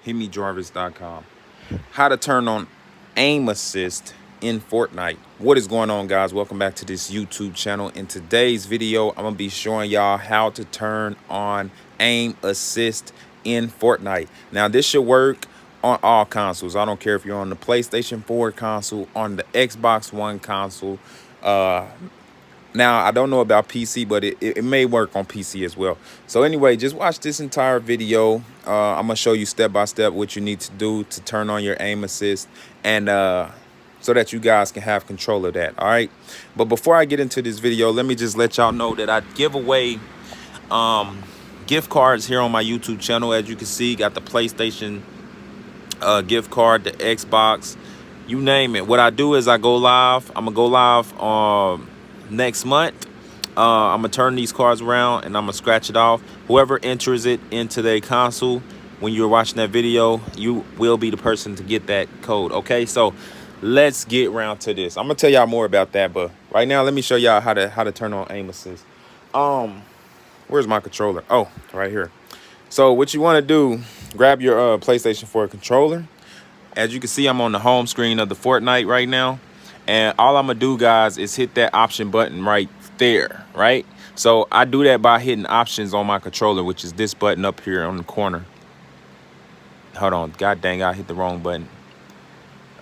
HemiJarvis.com. How to turn on aim assist in Fortnite. What is going on, guys? Welcome back to this YouTube channel. In today's video, I'm gonna be showing y'all how to turn on aim assist in Fortnite. Now, this should work on all consoles. I don't care if you're on the PlayStation 4 console, on the Xbox One console. Now, I don't know about PC, but it may work on PC as well. So anyway, just watch this entire video. I'm going to show you step by step what you need to do to turn on your aim assist, and so that you guys can have control of that, all right? But before I get into this video, let me just let y'all know that I give away gift cards here on my YouTube channel. As you can see, got the PlayStation gift card, the Xbox, you name it. What I do is I go live. I'm going to go live next month. I'm gonna turn these cards around and I'm gonna scratch it off. Whoever enters it into their console when you're watching that video, you will be the person to get that code. Okay, so let's get around to this. I'm gonna tell y'all more about that, but right now let me show y'all how to turn on aim assist. Where's my controller? Oh, right here. So what you want to do, grab your PlayStation 4 controller. As you can see, I'm on the home screen of the Fortnite right now. And all I'm going to do, guys, is hit that option button right there, right? So I do that by hitting options on my controller, which is this button up here on the corner. Hold on. God dang, I hit the wrong button.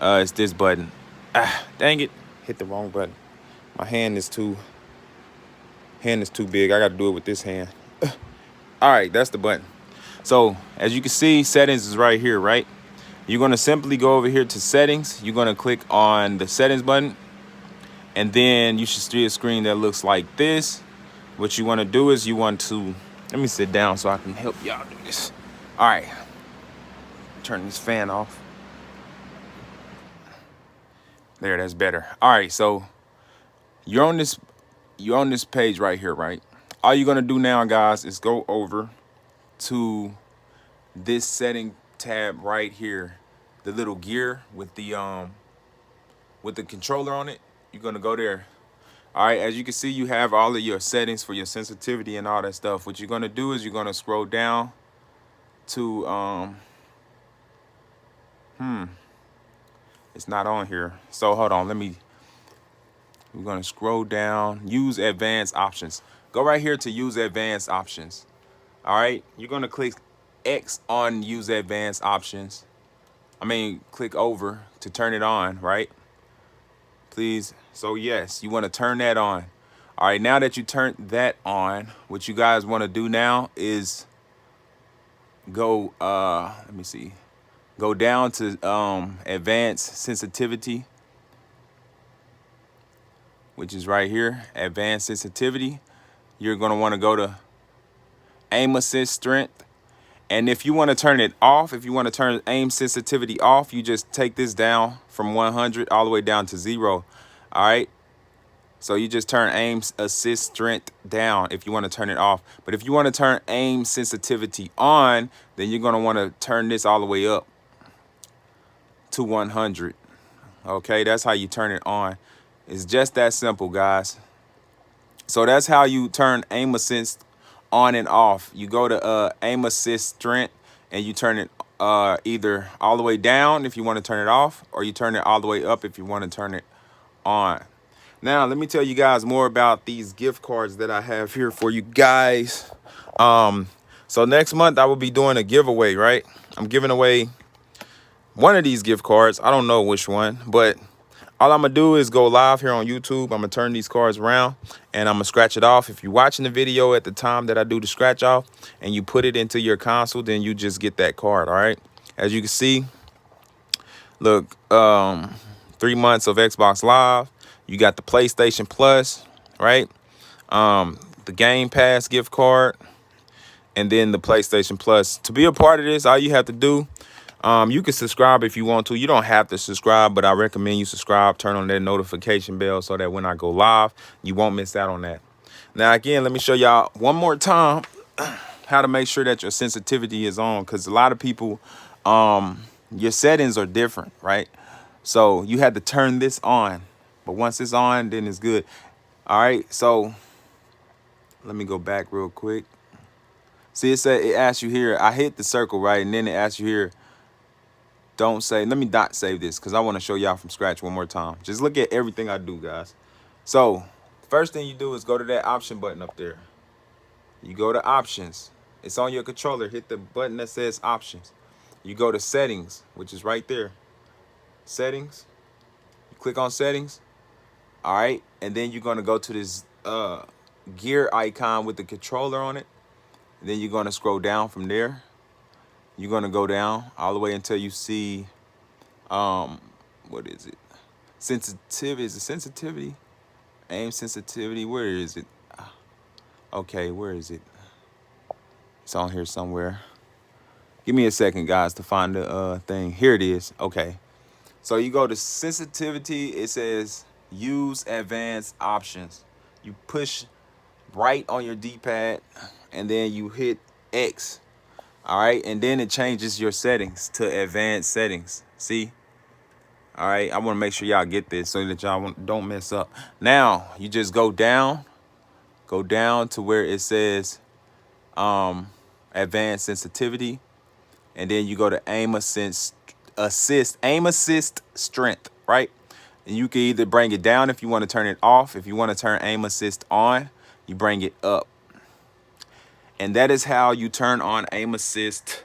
It's this button. Ah, dang it. Hit the wrong button. My hand is too big. I got to do it with this hand. All right, that's the button. So as you can see, settings is right here, right? You're going to simply go over here to settings. You're going to click on the settings button. And then you should see a screen that looks like this. What you want to do is you want to, let me sit down so I can help y'all do this. All right. Turn this fan off. There, that's better. All right, so you're on this page right here, right? All you're going to do now, guys, is go over to this setting tab right here, the little gear with the controller on it. You're gonna go there. All right, as you can see, you have all of your settings for your sensitivity and all that stuff. What you're gonna do is you're gonna scroll down to it's not on here, so hold on, we're gonna scroll down, use advanced options. Go right here to use advanced options. All right, you're gonna click X on use advanced options. Click over to turn it on, right? Please. So yes, you want to turn that on. All right, now that you turned that on, what you guys want to do now is go, let me see, go down to advanced sensitivity, which is right here, advanced sensitivity. You're going to want to go to aim assist strength. And if you want to turn it off, if you want to turn aim sensitivity off, you just take this down from 100 all the way down to 0. All right. So you just turn aim assist strength down if you want to turn it off. But if you want to turn aim sensitivity on, then you're going to want to turn this all the way up to 100. Okay, that's how you turn it on. It's just that simple, guys. So that's how you turn aim assist on and off. You go to aim assist strength and you turn it either all the way down if you want to turn it off, or you turn it all the way up if you want to turn it on. Now let me tell you guys more about these gift cards that I have here for you guys. So next month I will be doing a giveaway, right? I'm giving away one of these gift cards. I don't know which one, but all I'm gonna do is go live here on YouTube. I'm gonna turn these cards around and I'm gonna scratch it off. If you're watching the video at the time that I do the scratch off and you put it into your console, then you just get that card. All right. As you can see, look, 3 months of Xbox Live. You got the PlayStation Plus, right? The Game Pass gift card, and then the PlayStation Plus. To be a part of this, all you have to do, you can subscribe if you want to. You don't have to subscribe, but I recommend you subscribe. Turn on that notification bell so that when I go live, you won't miss out on that. Now, again, let me show y'all one more time how to make sure that your sensitivity is on, because a lot of people, your settings are different, right? So you had to turn this on, but once it's on, then it's good. All right, so let me go back real quick. See, it asks you here, I hit the circle, right? And then it asks you here, don't say, let me not save this because I want to show y'all from scratch one more time. Just look at everything I do, guys. So first thing you do is go to that option button up there. You go to options. It's on your controller. Hit the button that says options. You go to settings, which is right there. Settings. You click on settings. All right. And then you're going to go to this gear icon with the controller on it. And then you're going to scroll down from there. You're going to go down all the way until you see, what is it? Sensitivity. Is it sensitivity? Aim sensitivity. Where is it? Okay, where is it? It's on here somewhere. Give me a second, guys, to find the thing. Here it is. Okay. So you go to sensitivity. It says use advanced options. You push right on your D-pad, and then you hit X. All right. And then it changes your settings to advanced settings. See? All right. I want to make sure y'all get this so that y'all don't mess up. Now, you just go down to where it says advanced sensitivity, and then you go to aim assist strength, right? And you can either bring it down if you want to turn it off. If you want to turn aim assist on, you bring it up. And that is how you turn on aim assist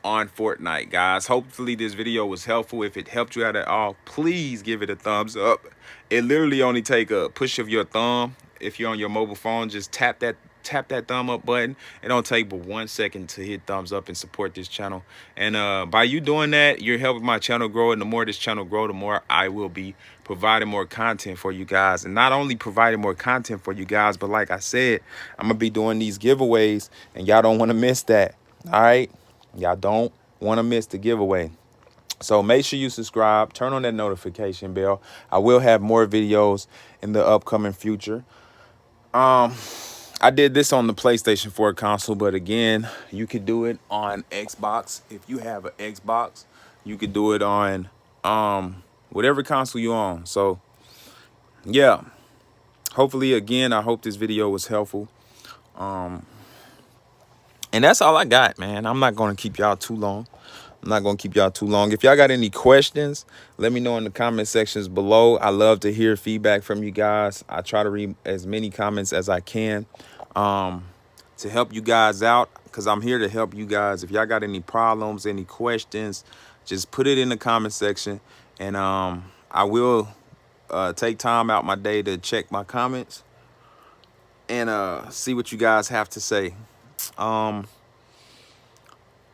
on Fortnite, guys. Hopefully this video was helpful. If it helped you out at all, please give it a thumbs up. It literally only take a push of your thumb. If you're on your mobile phone, just tap that thumb up button. It don't take but 1 second to hit thumbs up and support this channel. And by you doing that, you're helping my channel grow. And the more this channel grow, the more I will be providing more content for you guys. And not only providing more content for you guys, but like I said, I'm gonna be doing these giveaways, and y'all don't want to miss that. All right, y'all don't want to miss the giveaway. So make sure you subscribe, turn on that notification bell. I will have more videos in the upcoming future. I did this on the PlayStation 4 console, but again, you could do it on Xbox. If you have an Xbox, you could do it on whatever console you own. So yeah, hopefully, again, I hope this video was helpful. And that's all I got, man. I'm not going to keep y'all too long. If y'all got any questions, let me know in the comment sections below. I love to hear feedback from you guys. I try to read as many comments as I can to help you guys out, because I'm here to help you guys. If y'all got any problems, any questions, just put it in the comment section, and I will take time out my day to check my comments and see what you guys have to say.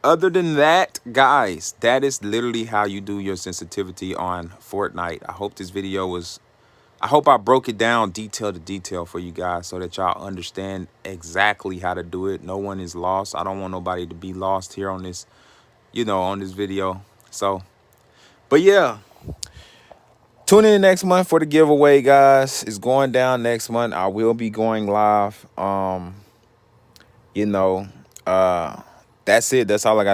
Other than that, guys, that is literally how you do your sensitivity on Fortnite. I hope this video was, I hope I broke it down detail to detail for you guys so that y'all understand exactly how to do it. No one is lost. I don't want nobody to be lost here on this, on this video. So, but yeah, tune in next month for the giveaway, guys. It's going down next month. I will be going live. That's it. That's all I got.